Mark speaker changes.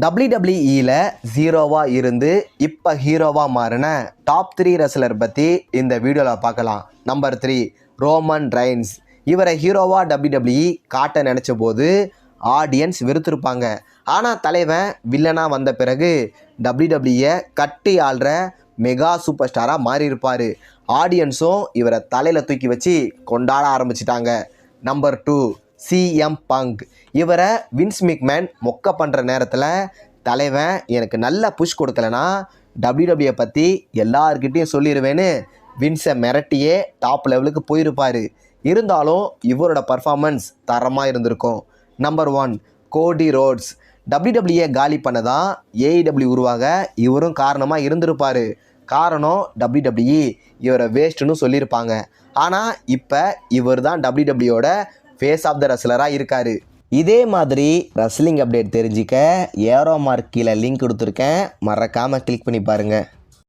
Speaker 1: WWE ஜீரோவாக இருந்து இப்போ ஹீரோவாக மாறின டாப் 3 ரெஸ்லர் பற்றி இந்த வீடியோவில் பார்க்கலாம். Number 3 Roman reigns. இவரை ஹீரோவாக WWE காட்ட நினச்ச போது ஆடியன்ஸ் வெறுத்திருப்பாங்க. ஆனால் தலைவன் வில்லனாக வந்த பிறகு WWE கட்டி ஆள்ற மெகா சூப்பர் ஸ்டாராக மாறியிருப்பார். ஆடியன்ஸும் இவரை தலையில் தூக்கி வச்சு கொண்டாட ஆரம்பிச்சிட்டாங்க. Number 2 CM bunk. இவரை வின்ஸ் மிக்மேன் மொக்க பண்ணுற நேரத்தில் தலைவன் எனக்கு நல்ல புஷ் கொடுக்கலனா WWE பற்றி எல்லார்கிட்டையும் சொல்லிடுவேன்னு வின்ஸை மிரட்டியே டாப் லெவலுக்கு போயிருப்பார். இருந்தாலும் இவரோட பர்ஃபார்மன்ஸ் தரமாக இருந்திருக்கும். நம்பர் 1 கோடி ரோட்ஸ். WWE காலி பண்ணதான் AEW உருவாக இவரும் காரணமாக இருந்திருப்பார். காரணம் WWE இவரை வேஸ்ட்டுன்னு சொல்லியிருப்பாங்க. ஆனால் இப்போ இவர் தான் WWEயோட ஃபேஸ் ஆஃப் த ரெஸ்லராக இருக்கார். இதே மாதிரி ரெஸ்லிங் அப்டேட் தெரிஞ்சிக்க ஏரோ மார்க் கீழே லிங்க் கொடுத்துருக்கேன், மறக்காமல் கிளிக் பண்ணி பாருங்கள்.